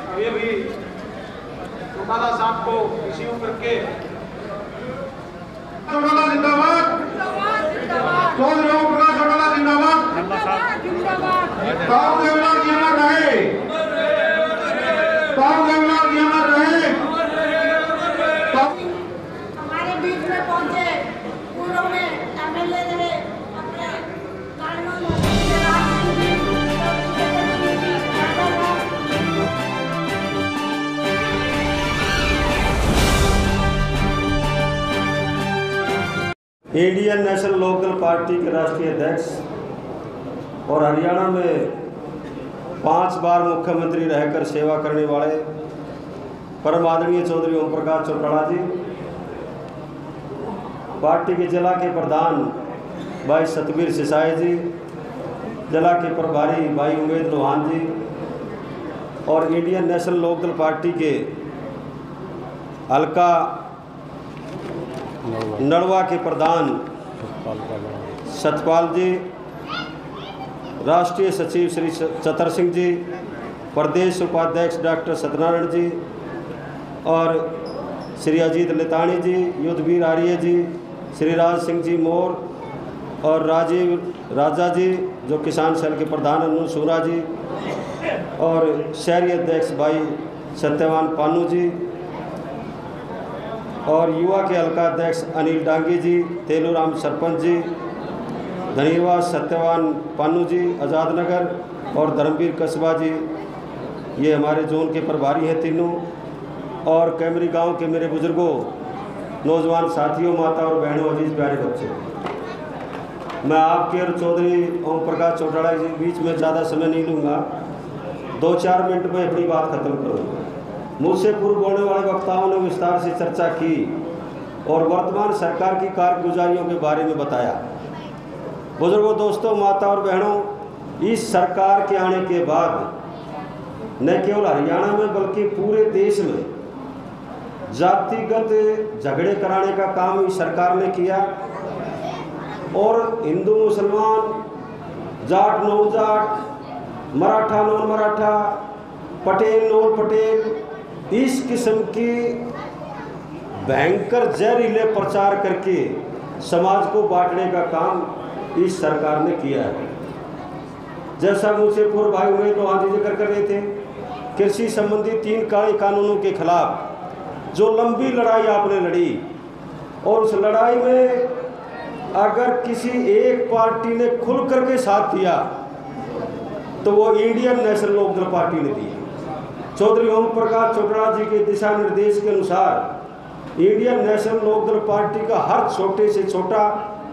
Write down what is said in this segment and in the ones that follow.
अभी भी चौटाला साहब को रिसीव करके चौटाला जिंदाबाद, चौधरी ओम प्रकाश चौटाला जिंदाबाद, ताऊ देवलाल जी अमर रहे, ताऊ देवलाल जी अमर रहे। हमारे बीच में पहुंचे पूर्व में एमएलए रहे अपने इंडियन नेशनल लोकदल पार्टी के राष्ट्रीय अध्यक्ष और हरियाणा में 5 बार मुख्यमंत्री रहकर सेवा करने वाले परम आदरणीय चौधरी ओम प्रकाश चौटाला जी, पार्टी के जिला के प्रधान भाई सतबीर सिसाई जी, जिला के प्रभारी भाई उमेद लोहान जी और इंडियन नेशनल लोकदल पार्टी के हल्का नड़वा के प्रधान सतपाल जी, राष्ट्रीय सचिव श्री चतर सिंह जी, प्रदेश उपाध्यक्ष डॉक्टर सत्यनारायण जी और श्री अजीत लेतानी जी, युद्धवीर आर्य जी, श्री राज सिंह जी मोर और राजीव राजा जी जो किसान सेल के प्रधान अनु सूरा जी और शहरी अध्यक्ष भाई सत्यवान पानू जी और युवा के हल्का अध्यक्ष अनिल डांगी जी, तेलूराम सरपंच जी, धनीवास सत्यवान पानू जी आज़ाद नगर और धर्मवीर कस्बा जी, ये हमारे जोन के प्रभारी हैं तीनों। और कैमरी गांव के मेरे बुजुर्गों, नौजवान साथियों, माता और बहनों, अजीज प्यारे बच्चे, मैं आपके और चौधरी ओम प्रकाश चौटाला के बीच में ज़्यादा समय नहीं लूँगा, 2-4 मिनट में अपनी बात खत्म करूँगा। मुझसे पूर्व बोलने वाले वक्ताओं ने विस्तार से चर्चा की और वर्तमान सरकार की कारगुजारियों के बारे में बताया। बुजुर्गों, दोस्तों, माता और बहनों, इस सरकार के आने के बाद न केवल हरियाणा में बल्कि पूरे देश में जातिगत झगड़े कराने का काम इस सरकार ने किया और हिंदू मुसलमान, Jat non Jat, Maratha non Maratha, Patel non Patel, इस किस्म की भयंकर जहरीले प्रचार करके समाज को बांटने का काम इस सरकार ने किया है। जैसा मुझसे पूर्व भाई उमेद लोहान जी जिक्र कर रहे थे, कृषि संबंधी 3 काले कानूनों के खिलाफ जो लंबी लड़ाई आपने लड़ी और उस लड़ाई में अगर किसी एक पार्टी ने खुल करके साथ दिया तो वो इंडियन नेशनल लोकदल पार्टी ने दिया। चौधरी ओम प्रकाश चौटाला जी के दिशा निर्देश के अनुसार इंडियन नेशनल लोकदल पार्टी का हर छोटे से छोटा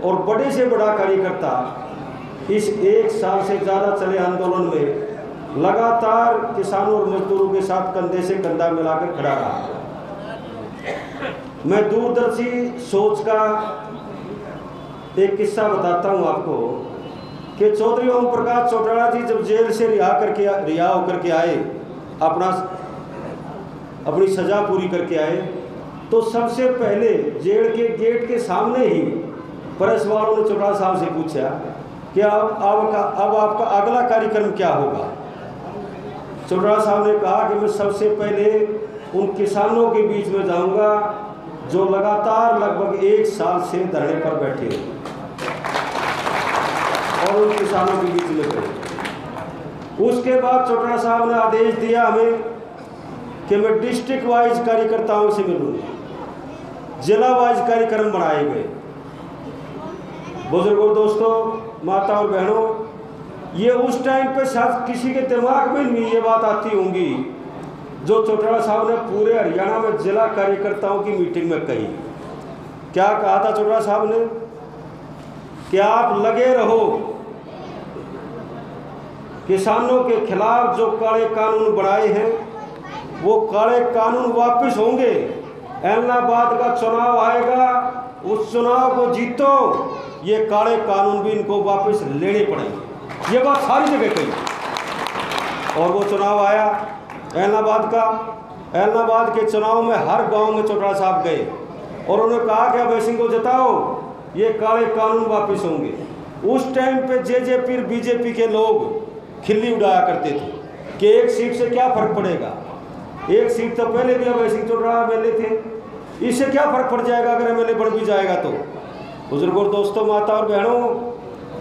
और बड़े से बड़ा कार्यकर्ता इस 1 साल से ज़्यादा चले आंदोलन में लगातार किसानों और मजदूरों के साथ कंधे से कंधा मिलाकर खड़ा रहा। मैं दूरदर्शी सोच का एक किस्सा बताता हूँ आपको कि चौधरी ओम प्रकाश चौटाला जी जब जेल से रिहा होकर के आए, अपनी सज़ा पूरी करके आए, तो सबसे पहले जेल के गेट के सामने ही प्रेस वालों ने चौटाला साहब से पूछा कि अब आपका अगला कार्यक्रम क्या होगा। चौटाला साहब ने कहा कि मैं सबसे पहले उन किसानों के बीच में जाऊंगा जो लगातार लगभग 1 साल से धरने पर बैठे हैं और उन किसानों के बीच में गए। उसके बाद चौटाला साहब ने आदेश दिया हमें कि मैं डिस्ट्रिक्ट वाइज कार्यकर्ताओं से मिलूंगा, जिला वाइज कार्यक्रम बनाए गए। बुजुर्गों, दोस्तों, माता और बहनों, ये उस टाइम पे शायद किसी के दिमाग में नहीं ये बात आती होंगी जो चौटाला साहब ने पूरे हरियाणा में जिला कार्यकर्ताओं की मीटिंग में कही। क्या कहा था चौटाला साहब ने कि आप लगे रहो, किसानों के खिलाफ जो काले कानून बनाए हैं वो काले कानून वापस होंगे। इलाहाबाद का चुनाव आएगा, उस चुनाव को जीतो, ये काले कानून भी इनको वापस लेने पड़ेंगे। ये बात सारी जगह कही और वो चुनाव आया इलाहाबाद का। इलाहाबाद के चुनाव में हर गांव में चौटाला साहब गए और उन्होंने कहा कि अभय सिंह को जिताओ, ये काले कानून वापस होंगे। उस टाइम पे जेजेपी बीजेपी के लोग खिल्ली उड़ाया करते थे कि एक सीट से क्या फर्क पड़ेगा। एक सीट तो पहले भी अभय सिंह चौटाला एमएलए थे, इससे क्या फर्क पड़ जाएगा अगर एमएलए बन भी जाएगा तो। बुजुर्गों और दोस्तों, माता और बहनों,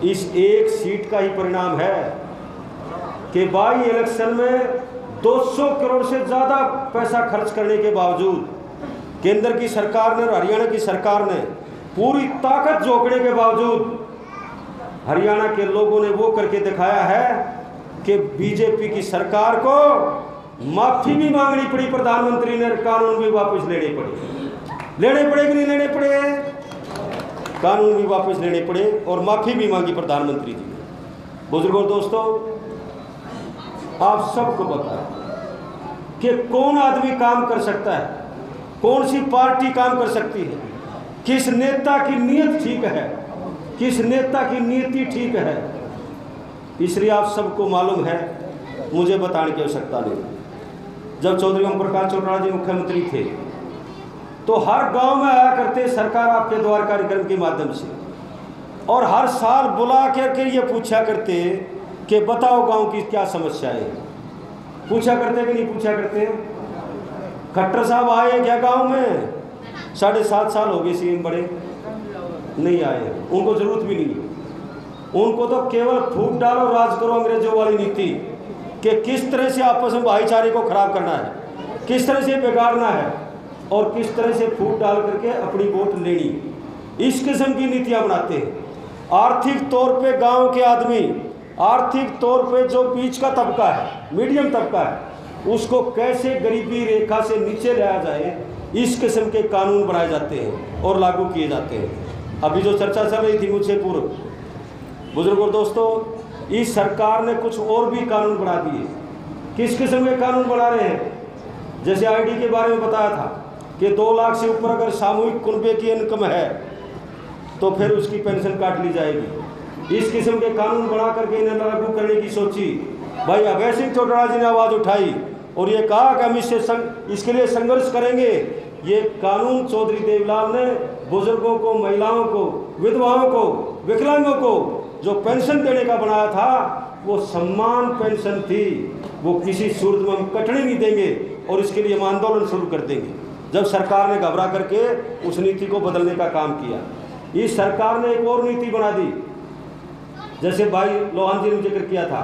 इस एक सीट का ही परिणाम है कि बाई इलेक्शन में 200 करोड़ से ज़्यादा पैसा खर्च करने के बावजूद केंद्र की सरकार ने और हरियाणा की सरकार ने पूरी ताकत झोंकने के बावजूद हरियाणा के लोगों ने वो करके दिखाया है कि बीजेपी की सरकार को माफी भी मांगनी पड़ी, प्रधानमंत्री ने कानून भी वापस लेने पड़े कि नहीं लेने पड़े, कानून भी वापस लेने पड़े और माफी भी मांगी प्रधानमंत्री जी ने। बुजुर्गों दोस्तों, आप सबको पता है कि कौन आदमी काम कर सकता है, कौन सी पार्टी काम कर सकती है, किस नेता की नीयत ठीक है, किस नेता की नीति ठीक है, इसलिए आप सबको मालूम है, मुझे बताने की आवश्यकता नहीं। जब चौधरी ओम प्रकाश चौटाला जी मुख्यमंत्री थे तो हर गांव में आया करते सरकार आपके द्वार कार्यक्रम के माध्यम से, और हर साल बुला करके ये पूछा करते कि बताओ गांव की क्या समस्याएं हैं। पूछा करते कि नहीं पूछा करते। खट्टर साहब आए क्या गांव में? 7.5 साल हो गए सीएम बड़े, नहीं आए, उनको जरूरत भी नहीं है। उनको तो केवल फूट डालो राज करो अंग्रेजों वाली नीति कि किस तरह से आपस में भाईचारे को खराब करना है, किस तरह से बिगाड़ना है और किस तरह से फूट डाल करके अपनी वोट लेनी, इस किस्म की नीतियां बनाते हैं। आर्थिक तौर पे गांव के आदमी, आर्थिक तौर पे जो बीच का तबका है, मीडियम तबका है, उसको कैसे गरीबी रेखा से नीचे लाया जाए, इस किस्म के कानून बनाए जाते हैं और लागू किए जाते हैं। अभी जो चर्चा चल रही थी मुझसे पूर्व, बुजुर्गों दोस्तों, इस सरकार ने कुछ और भी कानून बना दिए। किस किस्म के कानून बना रहे हैं? जैसे आईडी के बारे में बताया था कि 2 लाख से ऊपर अगर सामूहिक कुनबे की इनकम है तो फिर उसकी पेंशन काट ली जाएगी। इस किस्म के कानून बना करके इन्हें लागू करने की सोची। भाई अभय सिंह चौटाला जी ने आवाज़ उठाई और ये कहा कि हम इसके लिए संघर्ष करेंगे। ये कानून चौधरी देवलाल ने बुजुर्गों को, महिलाओं को, विधवाओं को, विकलांगों को जो पेंशन देने का बनाया था, वो सम्मान पेंशन थी, वो किसी सूरत में हम कटने नहीं देंगे और इसके लिए हम आंदोलन शुरू कर देंगे। जब सरकार ने घबरा करके उस नीति को बदलने का काम किया, इस सरकार ने एक और नीति बना दी। जैसे भाई लोहान जी ने जिक्र किया था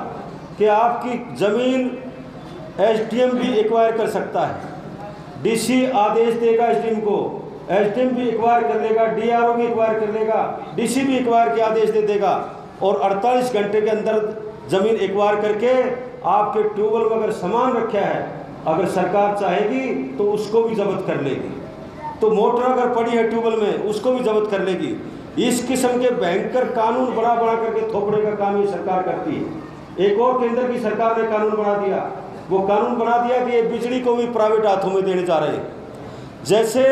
कि आपकी ज़मीन एसडीएम भी एक्वायर कर सकता है, डीसी आदेश देगा एसडीएम को, एसडीएम भी एक्वायर कर लेगा, डीआरओ भी एक्वायर कर लेगा, डीसी भी एक्वायर के आदेश दे देगा और 48 घंटे के अंदर ज़मीन एक्वायर करके आपके ट्यूबवेल में अगर सामान रखा है, अगर सरकार चाहेगी तो उसको भी जब्त कर लेगी। तो मोटर अगर पड़ी है ट्यूबवेल में, उसको भी जब्त कर लेगी। इस किस्म के भयंकर कानून बना करके थोपने का काम ये सरकार करती है। एक और केंद्र की सरकार ने कानून बना दिया, वो कानून बना दिया कि ये बिजली को भी प्राइवेट हाथों में देने जा रहे हैं। जैसे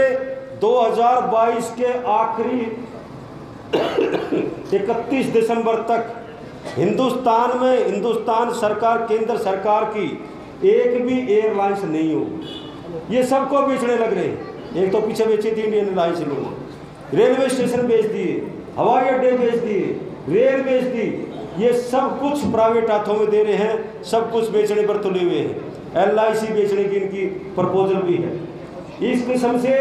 2022 के आखिरी 31 दिसंबर तक हिंदुस्तान सरकार, केंद्र सरकार की एक भी एयरलाइंस नहीं होगी। ये सबको बेचने लग रहे हैं। एक तो पीछे बेची थी इंडियन एयरलाइंस लोगों, रेलवे स्टेशन बेच दिए, हवाई अड्डे बेच दिए, रेल बेच दी। ये सब कुछ प्राइवेट हाथों में दे रहे हैं, सब कुछ बेचने पर तुले हुए हैं। LIC बेचने की इनकी प्रपोजल भी है। इस किस्म से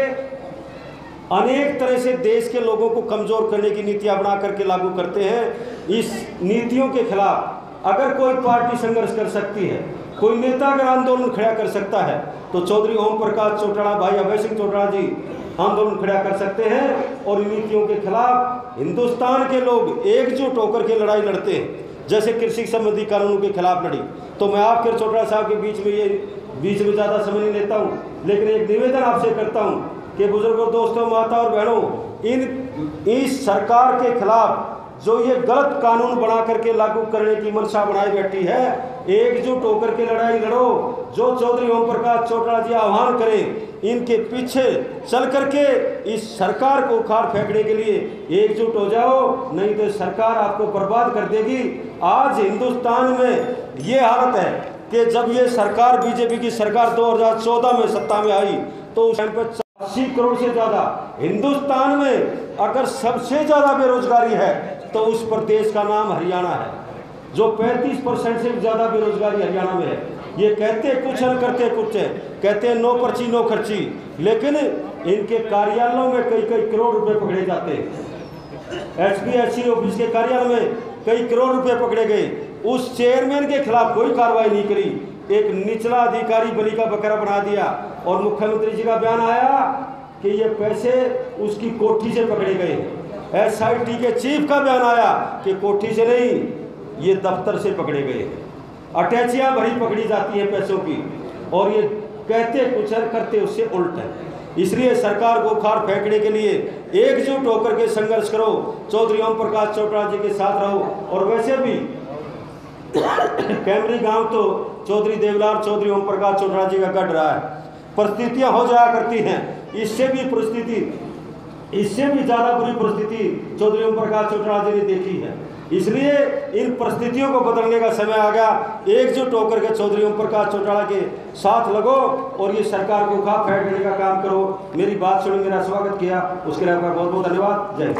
अनेक तरह से देश के लोगों को कमज़ोर करने की नीतियां बना करके लागू करते हैं। इस नीतियों के खिलाफ अगर कोई पार्टी संघर्ष कर सकती है, कोई नेता अगर आंदोलन खड़ा कर सकता है, तो चौधरी ओम प्रकाश चौटाला, भाई अभय सिंह चौटाला जी आंदोलन खड़ा कर सकते हैं और इन नीतियों के खिलाफ हिंदुस्तान के लोग एकजुट होकर के लड़ाई लड़ते हैं। जैसे कृषि संबंधी कानूनों के खिलाफ लड़ी। तो मैं आपके चौटाला साहब के बीच में ज़्यादा समय नहीं लेता हूँ, लेकिन एक निवेदन आपसे करता हूँ कि बुजुर्गों, दोस्तों, माता और बहनों, इस सरकार के खिलाफ जो ये गलत कानून बना करके लागू करने की मंशा बनाई बैठी है, एकजुट होकर के लड़ाई लड़ो। जो चौधरी ओम प्रकाश चौटाला जी आह्वान करें, इनके पीछे चल करके इस सरकार को उखाड़ फेंकने के लिए एकजुट हो जाओ, नहीं तो सरकार आपको बर्बाद कर देगी। आज हिंदुस्तान में ये हालत है कि जब ये सरकार, बीजेपी की सरकार 2014 में सत्ता में आई, तो उस टाइम पर 80 करोड़ से ज़्यादा हिंदुस्तान में अगर सबसे ज़्यादा बेरोजगारी है तो उस प्रदेश का नाम हरियाणा है, जो 35% से ज़्यादा बेरोजगारी हरियाणा में है। ये कहते कुछ है करते कुछ है, कहते हैं नो पर्ची नो खर्ची, लेकिन इनके कार्यालयों में कई कई करोड़ रुपए पकड़े जाते हैं। HPSC ऑफिस के कार्यालय में कई करोड़ रुपए पकड़े गए। उस चेयरमैन के खिलाफ कोई कार्रवाई नहीं करी, एक निचला अधिकारी बलि का बकरा बना दिया। और मुख्यमंत्री जी का बयान आया कि ये पैसे उसकी कोठी से पकड़े गए। SIT के चीफ का बयान आया कि कोठी से नहीं, ये दफ्तर से पकड़े गए। अटैचियां भरी पकड़ी जाती हैं पैसों की, और ये कहते कुछ है करते उससे उल्ट है। इसलिए सरकार को उखाड़ फेंकने के लिए एकजुट होकर के संघर्ष करो, चौधरी ओम प्रकाश चौटाला जी के साथ रहो। और वैसे भी कैमरी गांव तो चौधरी देवलाल चौधरी ओम प्रकाश चौटाला जी का गढ़ रहा है। परिस्थितियां हो जाया करती हैं, इससे भी ज़्यादा बुरी परिस्थिति चौधरी ओम प्रकाश चौटाला जी ने देखी है। इसलिए इन परिस्थितियों को बदलने का समय आ गया। एकजुट होकर के चौधरी ओम प्रकाश चौटाला के साथ लगो और ये सरकार को उखाड़ फेंकने का काम करो। मेरी बात सुन मेरा स्वागत किया, उसके लिए आपका बहुत बहुत धन्यवाद। जय हिंद।